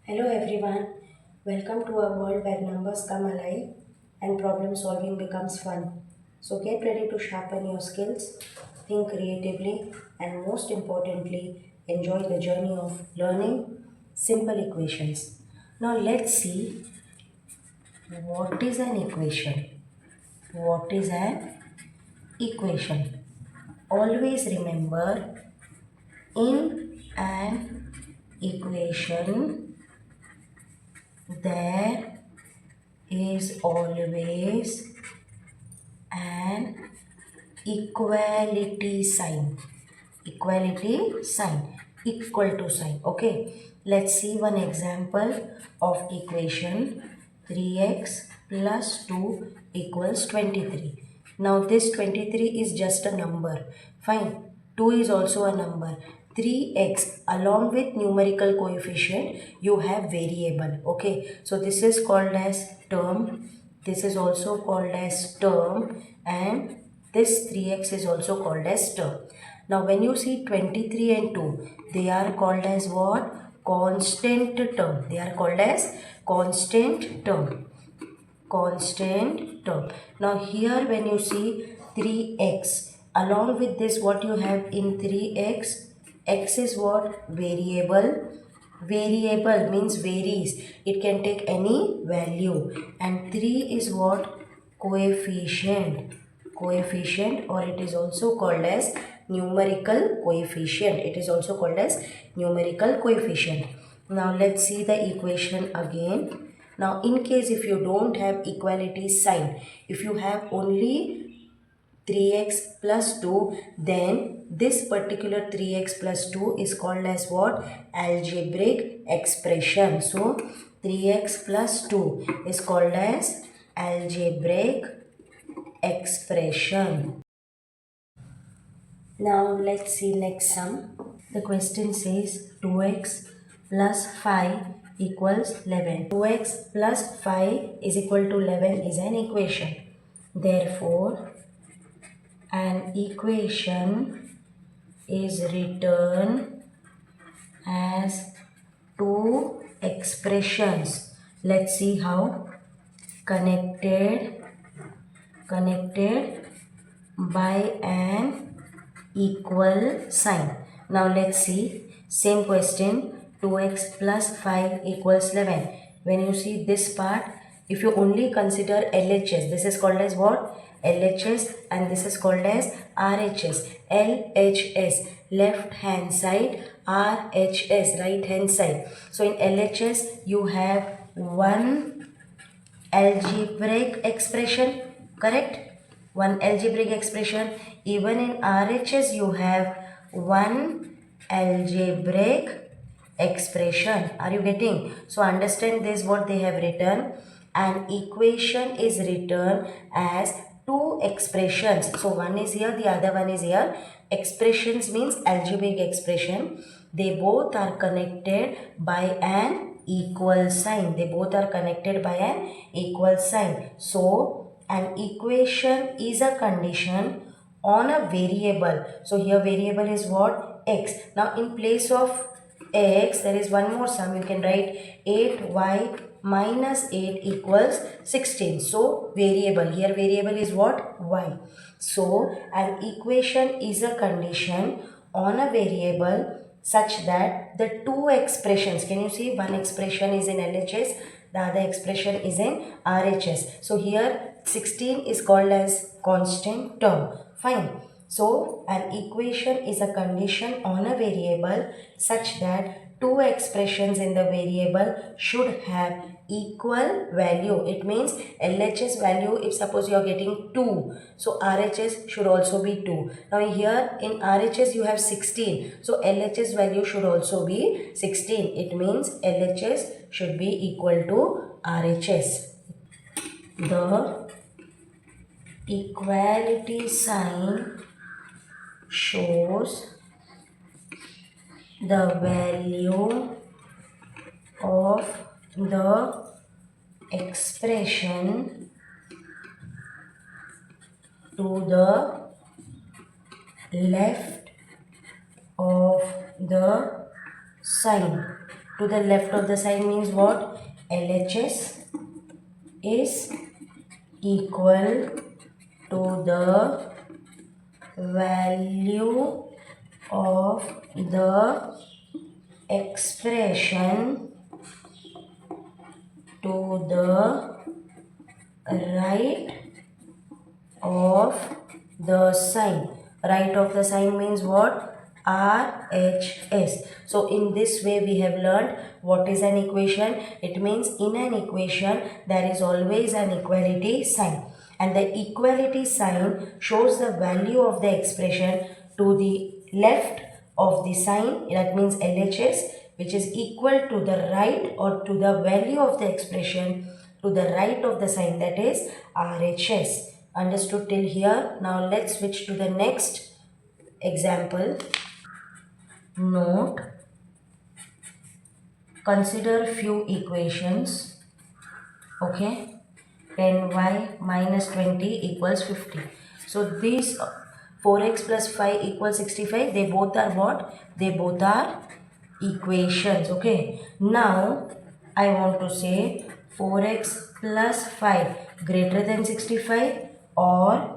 Hello everyone, welcome to a world where numbers come alive and problem solving becomes fun. So get ready to sharpen your skills, think creatively, and most importantly, enjoy the journey of learning simple equations. Now let's see what is an equation. What is an equation? Always remember in an equation there is always an equality sign. Equality sign. Equal to sign. Okay. Let's see one example of equation 3x plus 2 equals 23. Now this 23 is just a number. Fine. 2 is also a number. 3x along with numerical coefficient you have variable. Okay. So this is called as term. This is also called as term and this 3x is also called as term. Now when you see 23 and 2, they are called as what? Constant term. They are called as constant term. Constant term. Now here when you see 3x, along with this what you have in 3x, x is what? Variable. Variable means varies. It can take any value. And 3 is what? Coefficient. Coefficient, or it is also called as numerical coefficient. It is also called as numerical coefficient. Now let's see the equation again. Now in case if you don't have equality sign, if you have only 3x plus 2, then this particular 3x plus 2 is called as what? Algebraic expression. So 3x plus 2 is called as algebraic expression. Now let's see next sum. The question says 2x plus 5 equals 11. 2x plus 5 is equal to 11 is an equation. Therefore, an equation is written as two expressions. Let's see how. Connected by an equal sign. Now let's see. Same question. 2x plus 5 equals 11. When you see this part, if you only consider LHS, this is called as what? LHS, and this is called as RHS. LHS, left hand side, RHS, right hand side. So in LHS you have one algebraic expression, correct? One algebraic expression. Even in RHS you have one algebraic expression. Are you getting? So understand this what they have written. An equation is written as two expressions. So one is here, the other one is here. Expressions means algebraic expression. They both are connected by an equal sign. They both are connected by an equal sign. So an equation is a condition on a variable. So here variable is what? X. Now in place of x there is one more sum. You can write 8y minus 8 equals 16. So variable, here variable is what? Y. So an equation is a condition on a variable such that the two expressions, can you see one expression is in LHS, the other expression is in RHS. So here 16 is called as constant term. Fine. So an equation is a condition on a variable such that two expressions in the variable should have equal value. It means LHS value, if suppose you are getting 2, so RHS should also be 2. Now here in RHS you have 16, so LHS value should also be 16. It means LHS should be equal to RHS. The equality sign shows the value of the expression to the left of the sign. to the left of the sign means what? LHS is equal to the value of the expression to the right of the sign. Right of the sign means what? RHS. So in this way we have learned what is an equation. It means in an equation there is always an equality sign, and the equality sign shows the value of the expression to the left of the sign, that means LHS, which is equal to the right or to the value of the expression to the right of the sign, that is RHS. Understood till here? Now let's switch to the next example. Note, consider few equations. Okay, 10y minus 20 equals 50. So these 4x plus 5 equals 65. They both are what? They both are equations. Okay, now I want to say 4x plus 5 greater than 65 or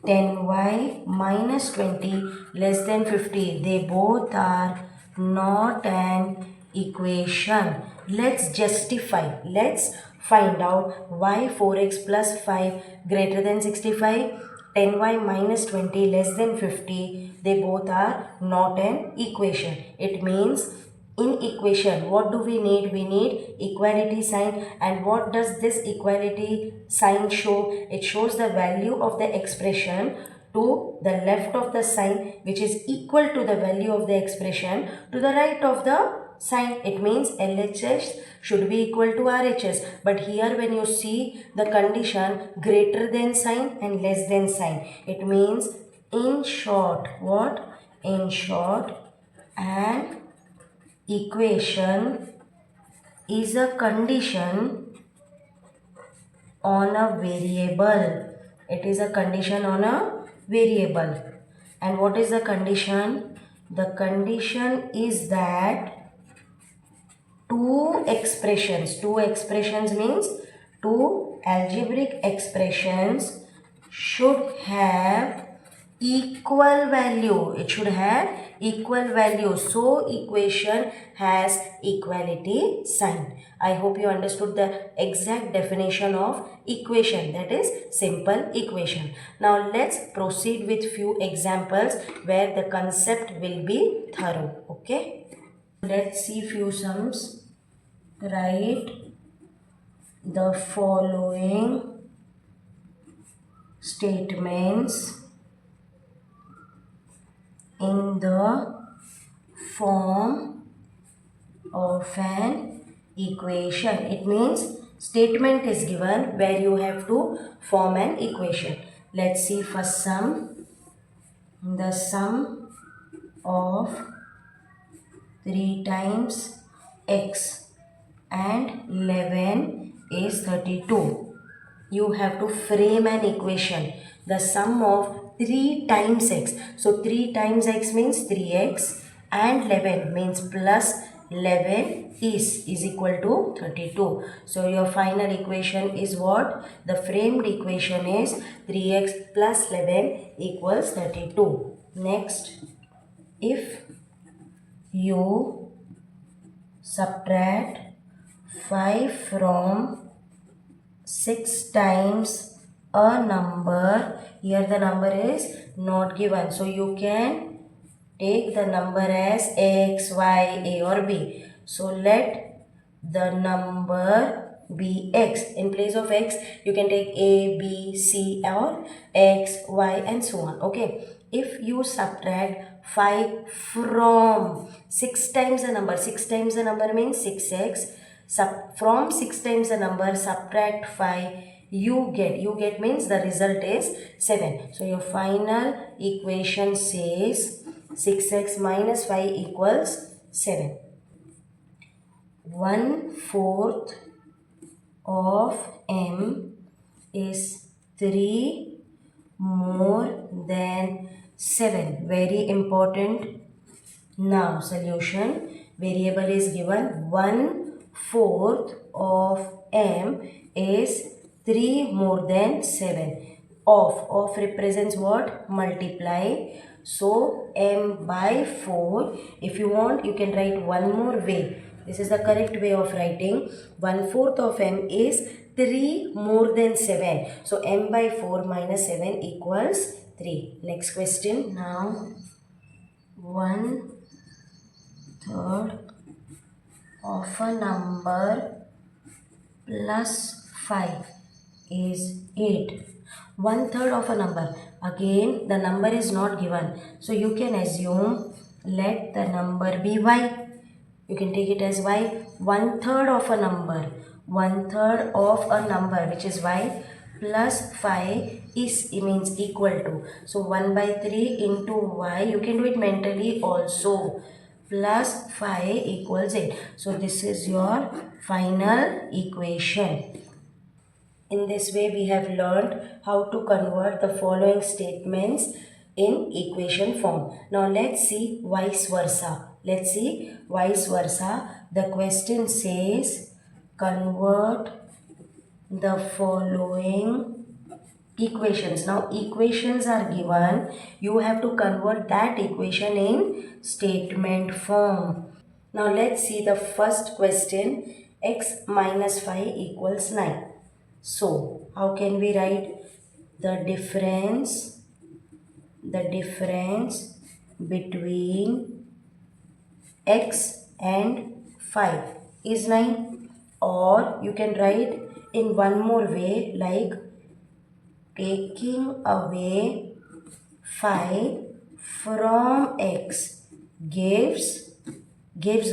10y minus 20 less than 50. They both are not an equation. Let's justify. Let's find out why 4x plus 5 greater than 65, 10y minus 20 less than 50. They both are not an equation. It means in equation what do we need? We need equality sign. And what does this equality sign show? It shows the value of the expression to the left of the sign, which is equal to the value of the expression to the right of the sign. It means LHS should be equal to RHS. But here when you see the condition greater than sign and less than sign, it means in short what? In short, an equation is a condition on a variable. It is a condition on a variable. And what is the condition? The condition is that two expressions means two algebraic expressions should have equal value. It should have equal value. So equation has equality sign. I hope you understood the exact definition of equation, that is simple equation. Now let's proceed with few examples where the concept will be thorough. Okay, let's see few sums. Write the following statements in the form of an equation. It means statement is given where you have to form an equation. Let's see first sum. The sum of 3 times x and 11 is 32. You have to frame an equation. The sum of 3 times x. So 3 times x means 3x and 11 means plus 11 is equal to 32. So your final equation is what? The framed equation is 3x plus 11 equals 32. Next, if you subtract 5 from 6 times a number, here the number is not given, so you can take the number as x, y, a or b. So let the number be x. In place of x you can take a, b, c or x, y and so on. Okay, if you subtract 5 from 6 times the number, 6 times the number means 6x, from 6 times the number subtract 5, you get means the result is 7. So your final equation says 6x minus 5 equals 7. 1/4 of m is 3 more than 7. Very important. Now solution, variable is given 1/4 of m is 3 more than 7. Of represents what? Multiply. So m by 4. If you want, you can write one more way. This is the correct way of writing. 1/4 of m is 3 more than 7. So m by 4 minus 7 equals 3. Next question. Now 1/3 of a number plus 5 is 8. 1/3 of a number. Again, the number is not given. So you can assume, let the number be y. You can take it as y. 1/3 of a number. 1/3 of a number, which is y, plus 5 it means equal to. So 1/3 into y. You can do it mentally also. Plus 5 equals 8. So this is your final equation. In this way, we have learned how to convert the following statements in equation form. Now let's see vice versa. Let's see vice versa. The question says convert the following equations. Now equations are given. You have to convert that equation in statement form. Now let's see the first question. X minus 5 equals 9. So how can we write the difference between x and 5 is 9? Or you can write in one more way, like taking away 5 from x gives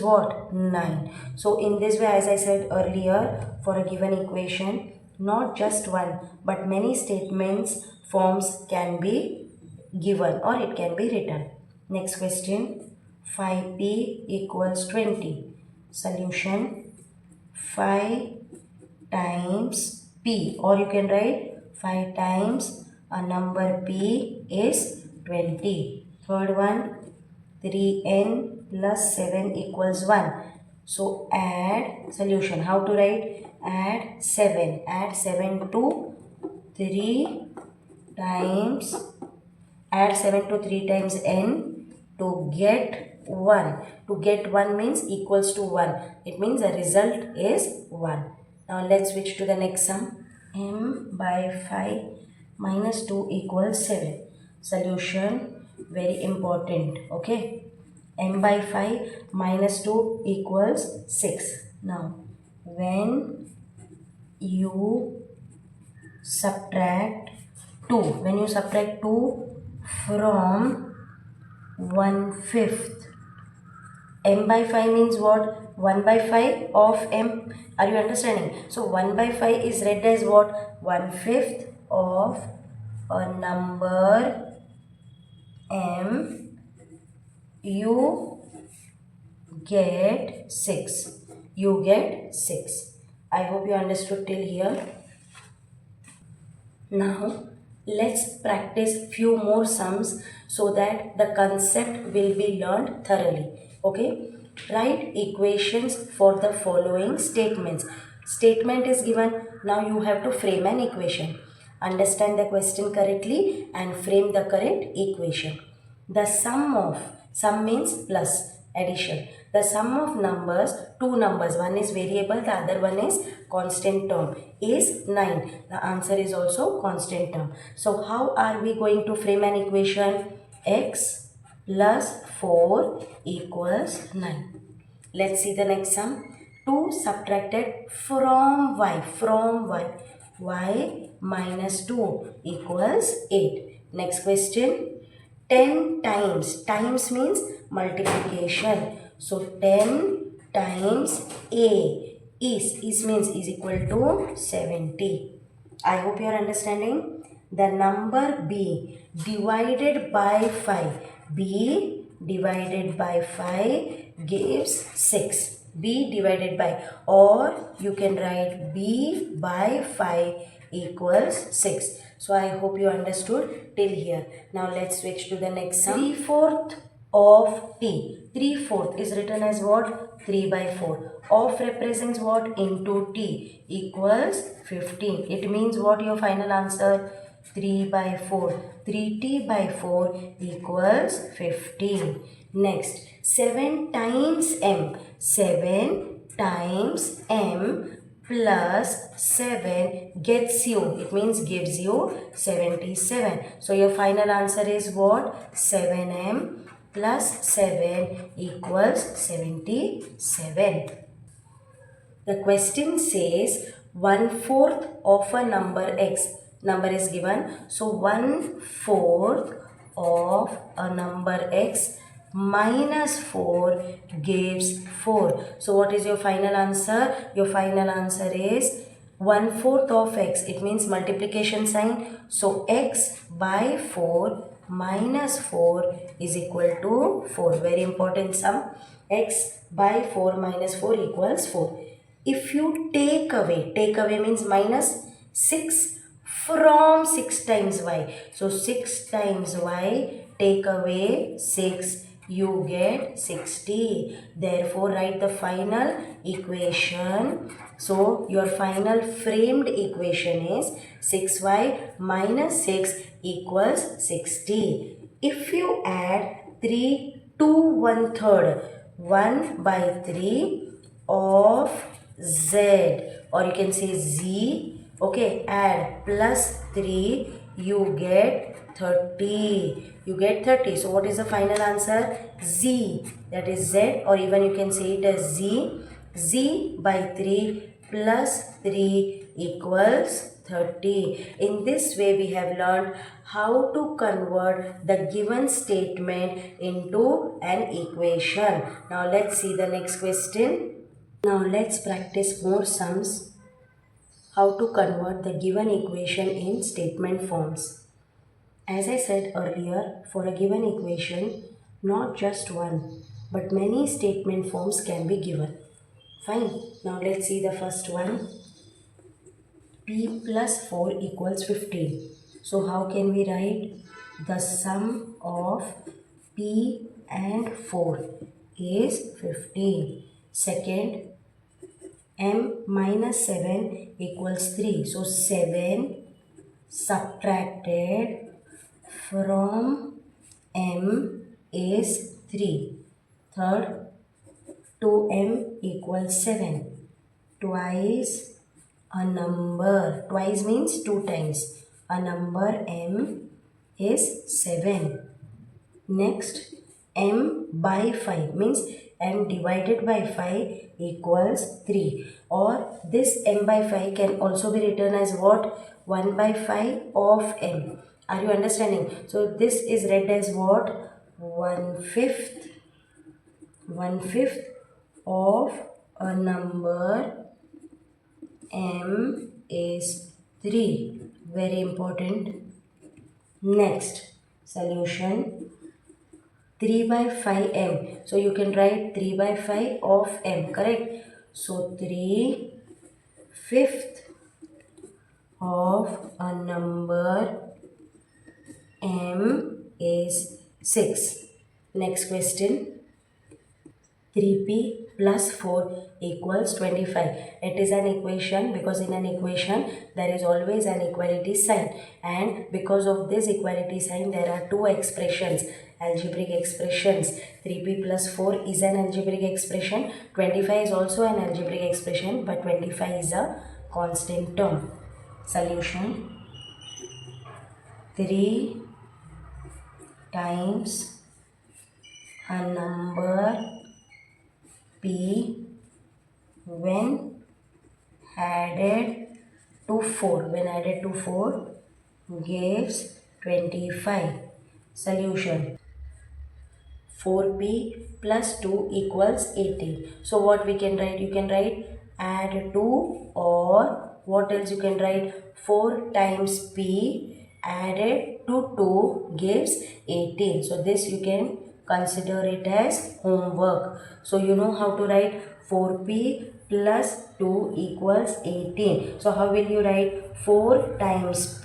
what? 9. So in this way, as I said earlier, for a given equation, not just one but many statements forms can be given or it can be written. Next question, 5p equals 20. Solution, 5 times p, or you can write 5 times a number p is 20. Third one, 3n plus 7 equals 1. So add solution. How to write? Add 7. Add 7 to 3 times. Add 7 to 3 times n to get 1. To get 1 means equals to 1. It means the result is 1. Now let's switch to the next sum. M by 5 minus 2 equals 7. Solution, very important. Okay. M by 5 minus 2 equals 6. Now, when you subtract 2, from 1/5, m by 5 means what? 1 by 5 of m. Are you understanding? So 1 by 5 is read as what? 1/5 of a number m. You get 6. You get 6. I hope you understood till here. Now let's practice few more sums so that the concept will be learned thoroughly. Okay. Write equations for the following statements. Statement is given. Now you have to frame an equation. Understand the question correctly and frame the correct equation. The sum means plus, addition. The sum of numbers, two numbers, one is variable, the other one is constant term, is 9. The answer is also constant term. So how are we going to frame an equation? X plus 4 equals 9. Let's see the next sum. 2 subtracted from y. Y minus 2 equals 8. Next question. 10 times means multiplication. So 10 times a is means is equal to 70. I hope you are understanding. The number b divided by 5. B divided by 5 gives 6. B divided by, or you can write b by 5 equals 6. So I hope you understood till here. Now let's switch to the next sum. 3/4 of t. 3/4 is written as what? 3/4. Of represents what? Into t equals 15. It means what your final answer? 3/4. 3t/4 equals 15. Next, 7 times m. 7 times m plus 7 gets you, it means gives you 77. So your final answer is what? 7m plus 7 equals 77. The question says 1/4 of a number x. Number is given. So 1/4 of a number x minus 4 gives 4. So what is your final answer? Your final answer is 1/4 of x. It means multiplication sign. So x by 4 minus 4 is equal to 4. Very important sum. X by 4 minus 4 equals 4. If you take away means minus 6 from 6 times y. So 6 times y, take away 6, you get 60. Therefore, write the final equation. So your final framed equation is 6y minus 6 equals 60. If you add 3 to 1/3, 1/3 of z, or you can say z, okay, add plus 3, you get 30. You get 30. So what is the final answer? Z, that is z, or even you can say it as z. Z by 3 plus 3 equals 30. In this way we have learned how to convert the given statement into an equation. Now let's see the next question. Now let's practice more sums. How to convert the given equation in statement forms. As I said earlier, for a given equation, not just one, but many statement forms can be given. Fine. Now let's see the first one. P plus 4 equals 15. So how can we write? The sum of P and 4 is 15. Second, m minus 7 equals 3. So 7 subtracted from m is 3. Third, 2m equals 7. Twice a number, twice means 2 times. A number m is 7. Next, m by 5 means m divided by 5 equals 3, or this m by 5 can also be written as what? 1/5 of m. Are you understanding? So this is read as what? 1/5 of a number m is 3. Very important. Next, solution. 3/5m. So you can write 3/5 of m, correct? So 3/5 of a number m is 6. Next question. 3p plus 4 equals 25. It is an equation because in an equation there is always an equality sign, and because of this equality sign there are two expressions, algebraic expressions. 3p plus 4 is an algebraic expression, 25 is also an algebraic expression, but 25 is a constant term. Solution. 3 times a number p when added to 4 gives 25. Solution. 4p plus 2 equals 18. So what we can write? You can write add 2, or what else you can write? 4 times p added to 2 gives 18. So this you can consider it as homework. So you know how to write 4p plus 2 equals 18. So how will you write? 4 times p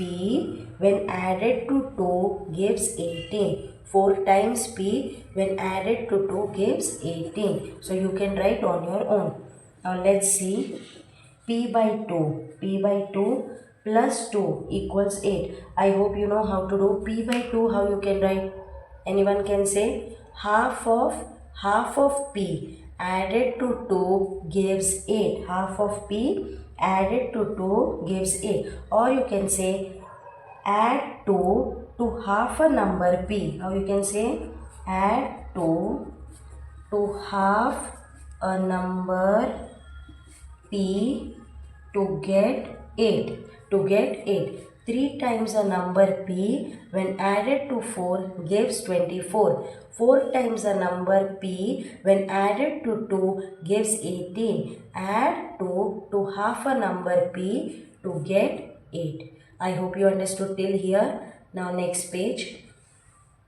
when added to 2 gives 18. 4 times p when added to 2 gives 18. So you can write on your own. Now let's see. P by 2 plus 2 equals 8. I hope you know how to do P by 2. How you can write? Anyone can say? Half of P added to 2 gives 8. Half of P added to 2 gives 8. Or you can say add 2 to half a number P. How you can say? Add 2 to half a number P to get 8. To get 8. 3 times a number P when added to 4 gives 24. 4 times a number P when added to 2 gives 18. Add 2 to half a number P to get 8. I hope you understood till here. Now next page.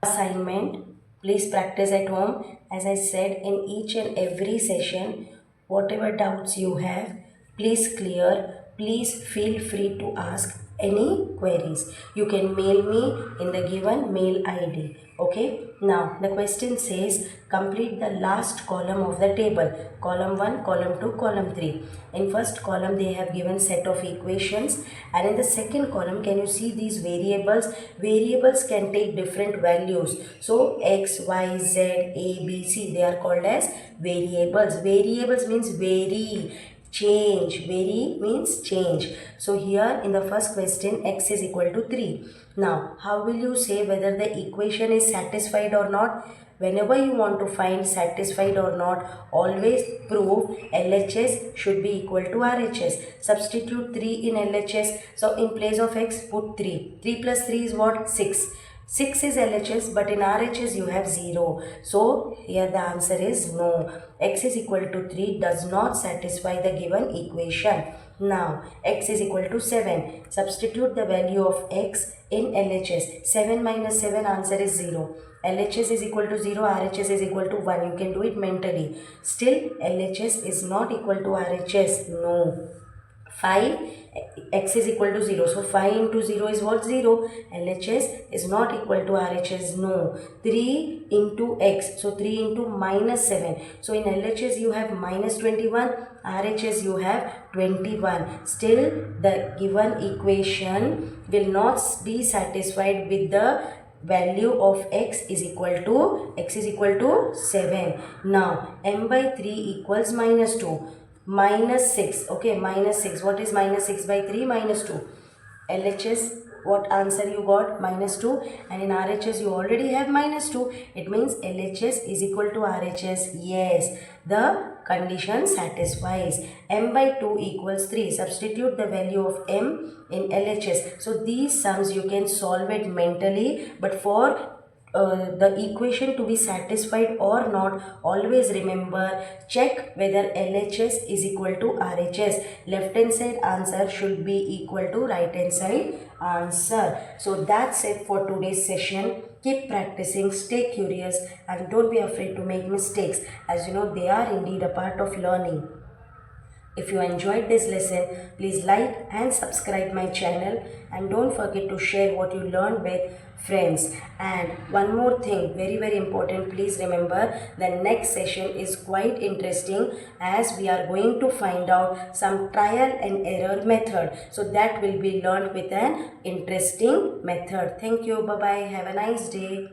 Assignment. Please practice at home. As I said, in each and every session, whatever doubts you have, please clear. Please feel free to ask any queries. You can mail me in the given mail ID. Okay. Now the question says complete the last column of the table. Column 1, column 2, column 3. In first column they have given set of equations, and in the second column can you see these variables? Variables can take different values. So x, y, z, a, b, c, they are called as variables. Variables means vary. Change. Vary means change. So here in the first question x is equal to 3. Now how will you say whether the equation is satisfied or not? Whenever you want to find satisfied or not, always prove LHS should be equal to RHS. Substitute 3 in LHS. So in place of x put 3. 3 plus 3 is what? 6. 6 is LHS, but in RHS you have 0. So here the answer is no. X is equal to 3 does not satisfy the given equation. Now x is equal to 7. Substitute the value of x in LHS. 7 minus 7, answer is 0. LHS is equal to 0, RHS is equal to 1. You can do it mentally. Still LHS is not equal to RHS. No. 5, x is equal to 0. So 5 into 0 is what? 0. LHS is not equal to RHS. No. 3 into x. So 3 into minus 7. So in LHS you have minus 21. RHS you have 21. Still the given equation will not be satisfied with the value of x is equal to 7. Now m by 3 equals minus 2. Minus 6. Okay, minus 6. What is minus 6 by 3? Minus 2. LHS, what answer you got? Minus 2. And in RHS you already have minus 2. It means LHS is equal to RHS. Yes, the condition satisfies. M by 2 equals 3. Substitute the value of m in LHS. So these sums you can solve it mentally, but for the equation to be satisfied or not, always remember, check whether LHS is equal to RHS. Left hand side answer should be equal to right hand side answer. So that's it for today's session. Keep practicing, stay curious, and don't be afraid to make mistakes, as you know they are indeed a part of learning. If you enjoyed this lesson, please like and subscribe my channel, and don't forget to share what you learned with friends. And one more thing, very important, please remember the next session is quite interesting, as we are going to find out some trial and error method. So that will be learned with an interesting method. Thank you. Bye bye. Have a nice day.